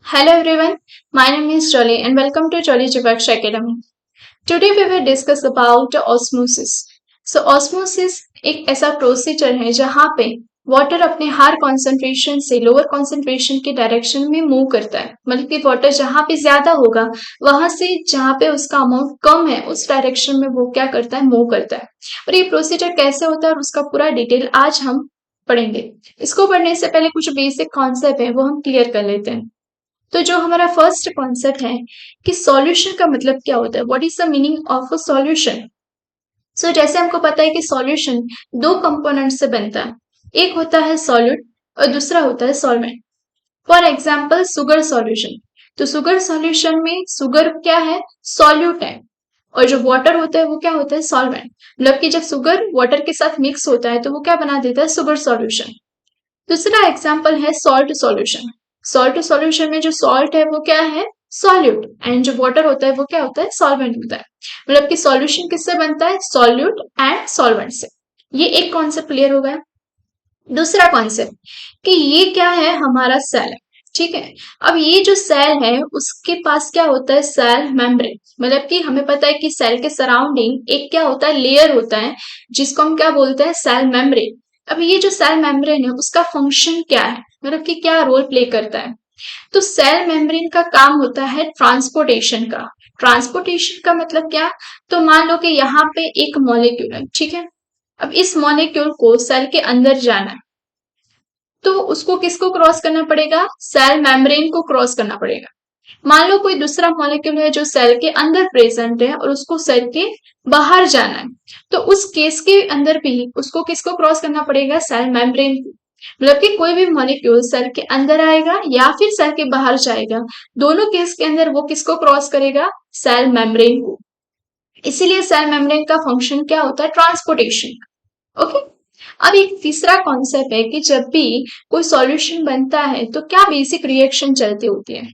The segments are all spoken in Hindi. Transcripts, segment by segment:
Hello everyone, my name is Jolly and welcome to Jolly Jivaksha Academy. Today we will discuss about osmosis. So osmosis एक ऐसा प्रोसीजर है जहाँ पे वाटर अपने हायर कॉन्सेंट्रेशन से लोअर कॉन्सेंट्रेशन के डायरेक्शन में मूव करता है। मतलब कि वाटर जहाँ पे ज्यादा होगा वहां से जहाँ पे उसका अमाउंट कम है उस डायरेक्शन में वो क्या करता है, मूव करता है। और ये प्रोसीजर कैसे होता है और उसका पूरा डिटेल आज हम पढ़ेंगे। इसको पढ़ने से पहले कुछ बेसिक कॉन्सेप्ट है वो हम क्लियर कर लेते हैं। तो जो हमारा फर्स्ट कॉन्सेप्ट है कि सॉल्यूशन का मतलब क्या होता है, what is the meaning of a solution. So जैसे हमको पता है कि सॉल्यूशन दो कंपोनेंट से बनता है, एक होता है सॉल्यूट और दूसरा होता है solvent. For example sugar solution, तो सुगर सॉल्यूशन में सुगर क्या है, सॉल्यूट है, और जो वाटर होता है वो क्या होता है, सॉल्वेंट। मतलब कि जब सुगर वाटर के साथ मिक्स होता है तो वो क्या बना देता है, सुगर सॉल्यूशन। दूसरा एग्जाम्पल है सॉल्ट सॉल्यूशन। सॉल्ट सॉल्यूशन में जो सॉल्ट है वो क्या है, सॉल्यूट, एंड जो वाटर होता है वो क्या होता है, सॉल्वेंट होता है। मतलब कि सॉल्यूशन किससे बनता है, सॉल्यूट एंड सॉल्वेंट से। ये एक कॉन्सेप्ट क्लियर हो गया। दूसरा कॉन्सेप्ट कि ये क्या है, हमारा सेल है, ठीक है। अब ये जो सेल है उसके पास क्या होता है, सेल मेम्ब्रेन। मतलब कि हमें पता है कि सेल के सराउंडिंग एक क्या होता है, लेयर होता है, जिसको हम क्या बोलते हैं, सेल मेम्ब्रेन। अब ये जो सेल मेम्ब्रेन है उसका फंक्शन क्या है, मतलब कि क्या रोल प्ले करता है। तो सेल मेम्ब्रेन का काम होता है ट्रांसपोर्टेशन का। ट्रांसपोर्टेशन का मतलब क्या, तो मान लो कि यहाँ पे एक मॉलिक्यूल है, ठीक है। अब इस मॉलिक्यूल को सेल के अंदर जाना है तो उसको किसको क्रॉस करना पड़ेगा, सेल मेम्ब्रेन को क्रॉस करना पड़ेगा। मान लो कोई दूसरा मॉलिक्यूल है जो सेल के अंदर प्रेजेंट है और उसको सेल के बाहर जाना है, तो उस केस के अंदर भी उसको किसको क्रॉस करना पड़ेगा, सेल मेम्ब्रेन को। मतलब कि कोई भी मॉलिक्यूल सेल के अंदर आएगा या फिर सेल के बाहर जाएगा, दोनों केस के अंदर वो किसको क्रॉस करेगा, सेल मेम्ब्रेन को। इसीलिए सेल मेम्ब्रेन का फंक्शन क्या होता है, ट्रांसपोर्टेशन। ओके। अब एक तीसरा कॉन्सेप्ट है कि जब भी कोई सॉल्यूशन बनता है तो क्या बेसिक रिएक्शन चलती होती है।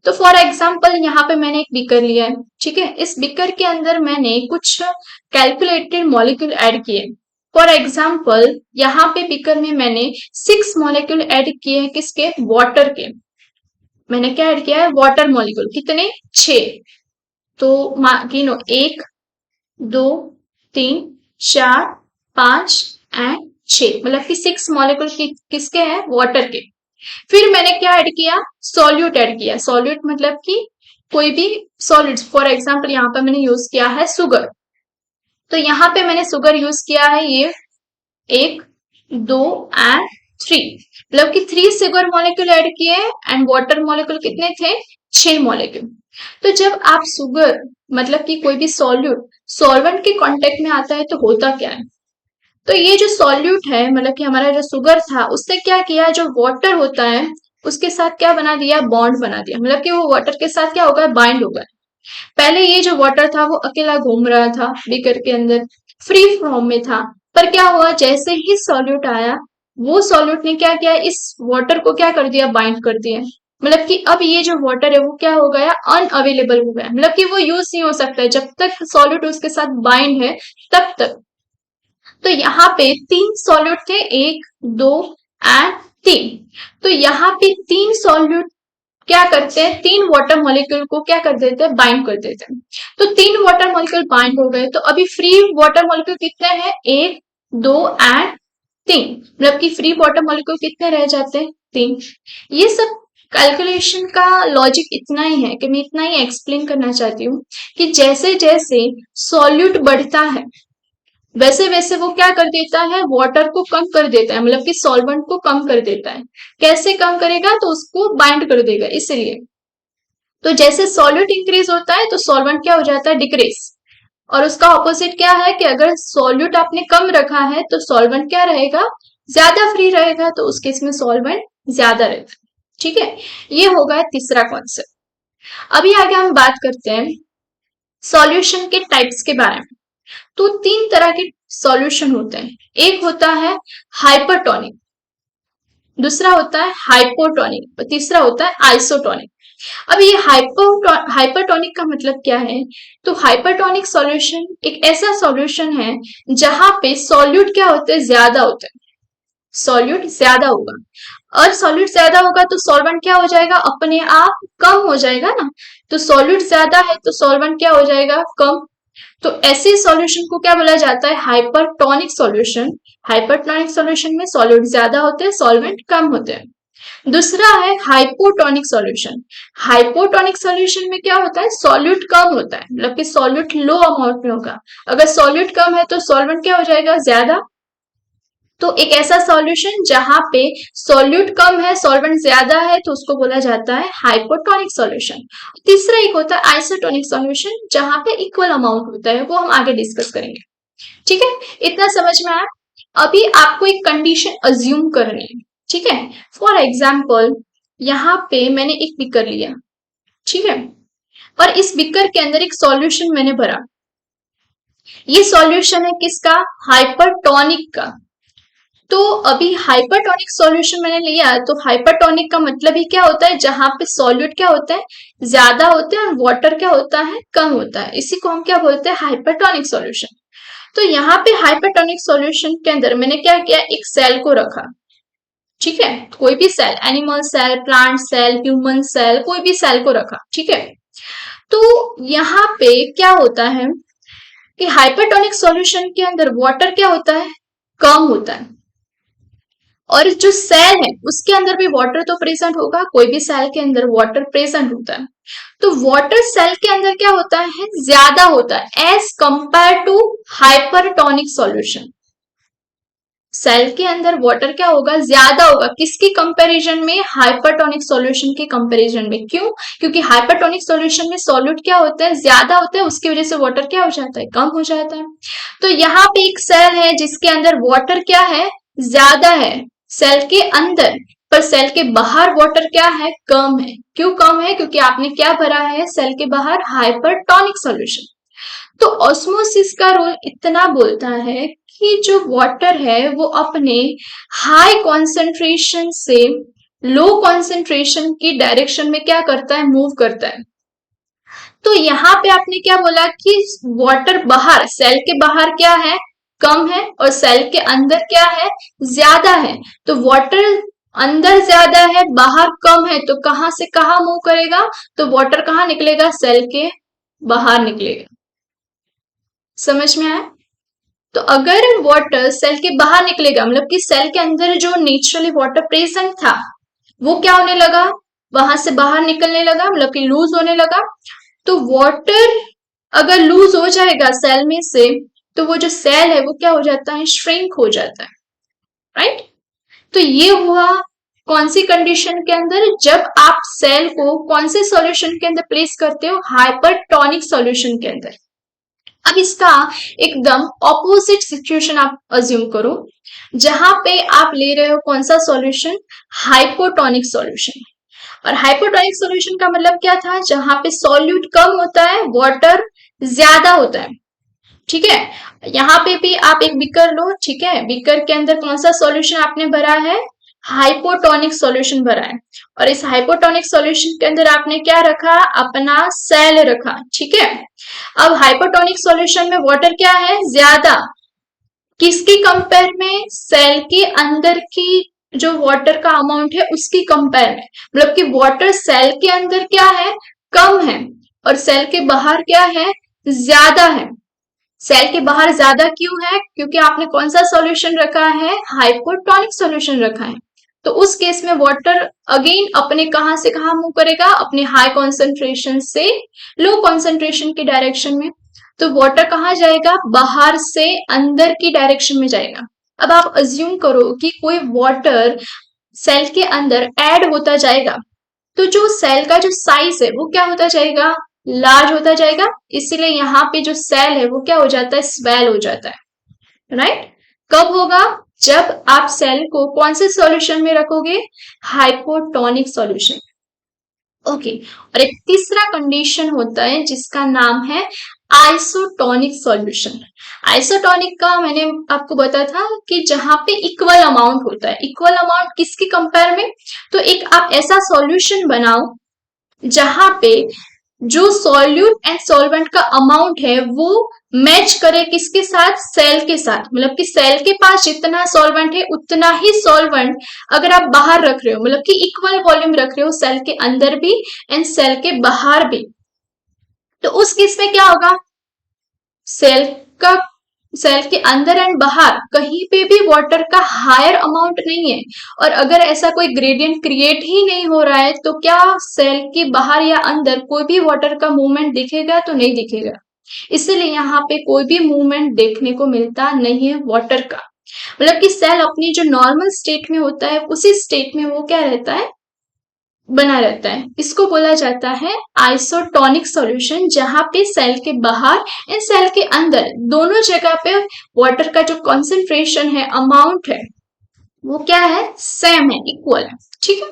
तो फॉर एग्जाम्पल यहाँ पे मैंने एक बीकर लिया है, ठीक है। इस बीकर के अंदर मैंने कुछ कैलकुलेटेड मॉलिक्यूल ऐड किए। फॉर एग्जाम्पल यहाँ पे बीकर में मैंने 6 मॉलिक्यूल ऐड किए हैं, किसके, वाटर के। मैंने क्या ऐड किया है, वाटर मॉलिक्यूल, कितने, 6। तो गिनो, 1 2 3 4 5 एंड 6, मतलब कि 6 मॉलिक्यूल किसके हैं, वाटर के। फिर मैंने क्या ऐड किया, सॉल्यूट ऐड किया। सॉल्यूट मतलब कि कोई भी सॉलिड, फॉर एग्जांपल यहाँ पे मैंने यूज किया है सुगर। तो यहाँ पे मैंने सुगर यूज किया है, ये 1 2 एंड 3, मतलब कि 3 सुगर मॉलिक्यूल ऐड किए एंड वाटर मॉलिक्यूल कितने थे, 6 मॉलिक्यूल। तो जब आप सुगर मतलब कि कोई भी सॉल्यूट सॉल्वेंट के कांटेक्ट में आता है तो होता क्या है, तो ये जो सॉल्यूट है मतलब कि हमारा जो सुगर था उससे क्या किया, जो वाटर होता है उसके साथ क्या बना दिया, बॉन्ड बना दिया। मतलब कि वो वाटर के साथ क्या होगा, बाइंड होगा। पहले ये जो वाटर था वो अकेला घूम रहा था बीकर के अंदर, फ्री फॉर्म में था। पर क्या हुआ, जैसे ही सॉल्यूट आया वो सॉल्यूट ने क्या किया, इस वाटर को क्या कर दिया, बाइंड कर दिया। मतलब कि अब ये जो वाटर है वो क्या हो गया, अनअवेलेबल हो गया। मतलब कि वो यूज नहीं हो सकता है जब तक सॉल्यूट उसके साथ बाइंड है तब तक। तो यहाँ पे 3 सॉल्यूट थे, 1 2 एंड 3। तो यहाँ पे 3 सॉल्यूट क्या करते हैं, 3 वाटर मॉलिक्यूल को क्या कर देते हैं, बाइंड कर देते हैं। तो 3 वाटर मॉलिक्यूल बाइंड हो गए, तो अभी फ्री वाटर मॉलिक्यूल कितने हैं, 1 2 एंड 3। मतलब कि फ्री वाटर मॉलिक्यूल कितने रह जाते हैं, 3। ये सब कैलकुलेशन का लॉजिक इतना ही है कि मैं इतना ही एक्सप्लेन करना चाहती हूँ कि जैसे जैसे सॉल्यूट बढ़ता है वैसे वैसे वो क्या कर देता है, वाटर को कम कर देता है, मतलब कि सॉल्वेंट को कम कर देता है। कैसे कम करेगा, तो उसको बाइंड कर देगा, इसलिए। तो जैसे सॉल्यूट इंक्रीज होता है तो सॉल्वेंट क्या हो जाता है, डिक्रीज। और उसका ऑपोजिट क्या है कि अगर सॉल्यूट आपने कम रखा है तो सॉल्वेंट क्या रहेगा, ज्यादा फ्री रहेगा, तो उस केस में सॉल्वेंट ज्यादा रहता है। ठीक है, ये होगा तीसरा कॉन्सेप्ट। अभी आगे हम बात करते हैं सॉल्यूशन के टाइप्स के बारे में। तो 3 तरह के सॉल्यूशन होते हैं, एक होता है हाइपरटोनिक, दूसरा होता है हाइपोटोनिक और तीसरा होता है आइसोटोनिक। अब ये हाइपरटोनिक का मतलब क्या है, तो हाइपरटोनिक सॉल्यूशन एक ऐसा सॉल्यूशन है जहां पे सॉल्यूट क्या होते हैं, ज्यादा होते हैं, सॉल्यूट ज्यादा होगा। और सॉल्यूट ज्यादा होगा तो सॉल्वेंट क्या हो जाएगा, अपने आप कम हो जाएगा ना। तो सॉल्यूट ज्यादा है तो सॉल्वेंट क्या हो जाएगा, कम। तो ऐसे सॉल्यूशन को क्या बोला जाता है, हाइपरटोनिक सॉल्यूशन। हाइपरटोनिक सॉल्यूशन में सॉल्यूट ज्यादा होते हैं, सॉल्वेंट कम होते हैं। दूसरा है हाइपोटोनिक सॉल्यूशन। हाइपोटोनिक सॉल्यूशन में क्या होता है, सॉल्यूट कम होता है, मतलब कि सॉल्यूट लो अमाउंट में होगा। अगर सॉल्यूट कम है तो सॉल्वेंट क्या हो जाएगा, ज्यादा। तो एक ऐसा सॉल्यूशन जहां पे सॉल्यूट कम है सॉल्वेंट ज्यादा है तो उसको बोला जाता है हाइपोटोनिक सॉल्यूशन। तीसरा एक होता है आइसोटोनिक सॉल्यूशन, जहां पे इक्वल अमाउंट होता है, वो हम आगे डिस्कस करेंगे। ठीक है, इतना समझ में आया। अभी आपको एक कंडीशन अज्यूम करनी है, ठीक है। फॉर एग्जाम्पल यहाँ पे मैंने एक बिकर लिया, ठीक है, और इस बिकर के अंदर एक सॉल्यूशन मैंने भरा। ये सॉल्यूशन है किसका, हाइपरटोनिक का। तो अभी हाइपरटोनिक सॉल्यूशन मैंने लिया, तो हाइपरटोनिक का मतलब ही क्या होता है, जहां पे सॉल्यूट क्या होता है, ज्यादा होता है और वाटर क्या होता है, कम होता है। इसी को हम क्या बोलते हैं, हाइपरटोनिक सॉल्यूशन। तो यहाँ पे हाइपरटोनिक सॉल्यूशन के अंदर मैंने क्या किया, एक सेल को रखा, ठीक है, कोई भी cell, animal cell, plant cell, human cell, कोई भी सेल को रखा, ठीक है। तो यहाँ पे क्या होता है कि हाइपरटोनिक सॉल्यूशन के अंदर वाटर क्या होता है, कम होता है, और जो सेल है उसके अंदर भी वाटर तो प्रेजेंट होगा, कोई भी सेल के अंदर वाटर प्रेजेंट होता है। तो वाटर सेल के अंदर क्या होता है, ज्यादा होता है as compared to hypertonic solution. Cell के अंदर वाटर क्या होगा, ज्यादा होगा, किसकी कंपैरिजन में, हाइपरटोनिक सॉल्यूशन के कंपैरिजन में। क्यों, क्योंकि हाइपरटोनिक सॉल्यूशन में सॉल्यूट क्या होता है, ज्यादा होता है, उसकी वजह से वाटर क्या हो जाता है, कम हो जाता है। तो यहाँ पे एक सेल है जिसके अंदर वाटर क्या है, ज्यादा है सेल के अंदर, पर सेल के बाहर वाटर क्या है, कम है। क्यों कम है, क्योंकि आपने क्या भरा है सेल के बाहर, हाइपरटोनिक सॉल्यूशन। तो ऑस्मोसिस का रोल इतना बोलता है कि जो वाटर है वो अपने हाई कॉन्सेंट्रेशन से लो कॉन्सेंट्रेशन की डायरेक्शन में क्या करता है, मूव करता है। तो यहाँ पे आपने क्या बोला कि वाटर बाहर, सेल के बाहर क्या है, कम है, और सेल के अंदर क्या है, ज्यादा है। तो वाटर अंदर ज्यादा है, बाहर कम है, तो कहां से कहां मूव करेगा, तो वाटर कहां निकलेगा, सेल के बाहर निकलेगा। समझ में आया। तो अगर वाटर सेल के बाहर निकलेगा, मतलब कि सेल के अंदर जो नेचुरली वाटर प्रेजेंट था वो क्या होने लगा, वहां से बाहर निकलने लगा, मतलब कि लूज होने लगा। तो वाटर अगर लूज हो जाएगा सेल में से, तो वो जो सेल है वो क्या हो जाता है, श्रिंक हो जाता है, राइट। तो ये हुआ कौन सी कंडीशन के अंदर, जब आप सेल को कौन से सॉल्यूशन के अंदर प्लेस करते हो, हाइपरटोनिक सॉल्यूशन के अंदर। अब इसका एकदम ऑपोजिट सिचुएशन आप अज्यूम करो, जहां पे आप ले रहे हो कौन सा सॉल्यूशन, हाइपोटोनिक सॉल्यूशन। और हाइपोटोनिक सॉल्यूशन का मतलब क्या था, जहां पे सॉल्यूट कम होता है, वाटर ज्यादा होता है, ठीक है। यहाँ पे भी आप एक बीकर लो, ठीक है, बीकर के अंदर कौन सा सॉल्यूशन आपने भरा है, हाइपोटोनिक सॉल्यूशन भरा है। और इस हाइपोटोनिक सॉल्यूशन के अंदर आपने क्या रखा, अपना सेल रखा, ठीक है। अब हाइपोटोनिक सॉल्यूशन में वाटर क्या है, ज्यादा, किसकी कंपेयर में, सेल के अंदर की जो वाटर का अमाउंट है उसकी कंपेयर में। मतलब कि वाटर सेल के अंदर क्या है, कम है, और सेल के बाहर क्या है, ज्यादा है। सेल के बाहर ज्यादा क्यों है, क्योंकि आपने कौन सा सॉल्यूशन रखा है, हाइपोटोनिक सॉल्यूशन रखा है। तो उस केस में वाटर अगेन अपने कहां से कहां मूव करेगा, अपने हाई कॉन्सेंट्रेशन से लो कॉन्सेंट्रेशन की डायरेक्शन में। तो वाटर कहां जाएगा, बाहर से अंदर की डायरेक्शन में जाएगा। अब आप अज्यूम करो कि कोई वाटर सेल के अंदर ऐड होता जाएगा, तो जो सेल का जो साइज है वो क्या होता जाएगा, लार्ज होता जाएगा। इसीलिए यहाँ पे जो सेल है वो क्या हो जाता है, स्वेल हो जाता है, राइट। कब होगा, जब आप सेल को कौन से सॉल्यूशन में रखोगे, हाइपोटोनिक सॉल्यूशन। ओके, और एक तीसरा कंडीशन होता है जिसका नाम है आइसोटोनिक सॉल्यूशन। आइसोटोनिक का मैंने आपको बताया था कि जहां पे इक्वल अमाउंट होता है। इक्वल अमाउंट किसकी कंपेयर में, तो एक आप ऐसा सॉल्यूशन बनाओ जहां पे जो सॉल्यूट एंड सॉल्वेंट का अमाउंट है वो मैच करे किसके साथ, सेल के साथ। मतलब कि सेल के पास जितना सॉल्वेंट है उतना ही सॉल्वेंट अगर आप बाहर रख रहे हो, मतलब कि इक्वल वॉल्यूम रख रहे हो सेल के अंदर भी एंड सेल के बाहर भी, तो उस केस में क्या होगा, सेल का सेल के अंदर एंड बाहर कहीं पे भी वाटर का हायर अमाउंट नहीं है, और अगर ऐसा कोई ग्रेडियंट क्रिएट ही नहीं हो रहा है तो क्या सेल के बाहर या अंदर कोई भी वाटर का मूवमेंट दिखेगा, तो नहीं दिखेगा। इसीलिए यहाँ पे कोई भी मूवमेंट देखने को मिलता नहीं है वाटर का। मतलब कि सेल अपनी जो नॉर्मल स्टेट में होता है उसी स्टेट में वो क्या रहता है, बना रहता है। इसको बोला जाता है आइसोटोनिक सॉल्यूशन, जहां पे सेल के बाहर एंड सेल के अंदर दोनों जगह पे वाटर का जो कॉन्सेंट्रेशन है, अमाउंट है, वो क्या है, सेम है, इक्वल है। ठीक है,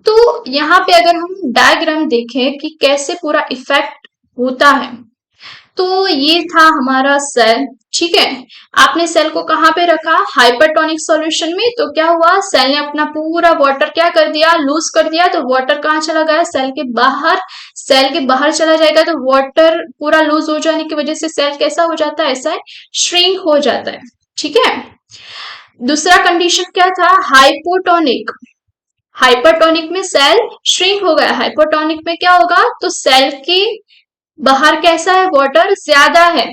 तो यहाँ पे अगर हम डायग्राम देखें कि कैसे पूरा इफेक्ट होता है, तो ये था हमारा सेल। ठीक है, आपने सेल को कहाँ पे रखा, हाइपरटोनिक सॉल्यूशन में, तो क्या हुआ, सेल ने अपना पूरा वाटर क्या कर दिया, लूज कर दिया। तो वाटर कहाँ चला गया, सेल के बाहर। सेल के बाहर चला जाएगा तो वाटर पूरा लूज हो जाने की वजह से सेल कैसा हो जाता है, ऐसा श्रिंक हो जाता है। ठीक है, दूसरा कंडीशन क्या था, हाइपोटोनिक। हाइपरटोनिक में सेल श्रिंक हो गया, हाइपोटोनिक में क्या होगा, तो सेल के बाहर कैसा है, वाटर ज्यादा है।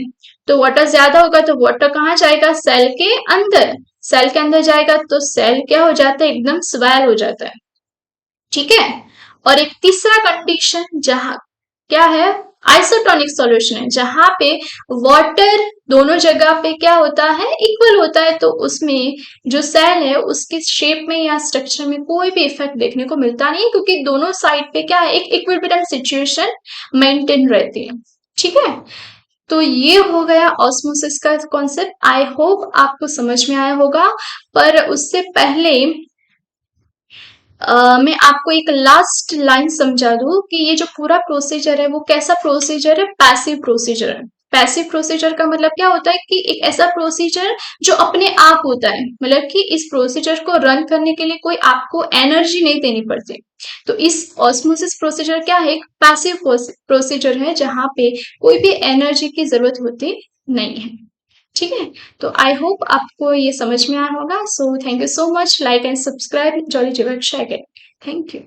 तो वाटर ज्यादा होगा तो वाटर कहाँ जाएगा, सेल के अंदर। सेल के अंदर जाएगा तो सेल क्या हो जाता है, एकदम स्वेल हो जाता है। ठीक है, और एक तीसरा कंडीशन जहां क्या है, आइसोटोनिक सॉल्यूशन है, जहां पे वाटर दोनों जगह पे क्या होता है, इक्वल होता है। तो उसमें जो सेल है उसके शेप में या स्ट्रक्चर में कोई भी इफेक्ट देखने को मिलता नहीं है, क्योंकि दोनों साइड पे क्या है, एक इक्विलिब्रियम सिचुएशन मेंटेन रहती है। ठीक है, तो ये हो गया ऑस्मोसिस का कॉन्सेप्ट। आई होप आपको समझ में आया होगा, पर उससे पहले मैं आपको एक लास्ट लाइन समझा दूं कि ये जो पूरा प्रोसीजर है वो कैसा प्रोसीजर है, पैसिव प्रोसीजर है। पैसिव प्रोसीजर का मतलब क्या होता है कि एक ऐसा प्रोसीजर जो अपने आप होता है, मतलब कि इस प्रोसीजर को रन करने के लिए कोई आपको एनर्जी नहीं देनी पड़ती। तो इस ऑस्मोसिस प्रोसीजर क्या है, एक पैसिव प्रोसीजर है जहां पे कोई भी एनर्जी की जरूरत होती नहीं है। ठीक है, तो आई होप आपको ये समझ में आया होगा। So thank you so much, like and subscribe jolly जीवन शेयर। Thank you.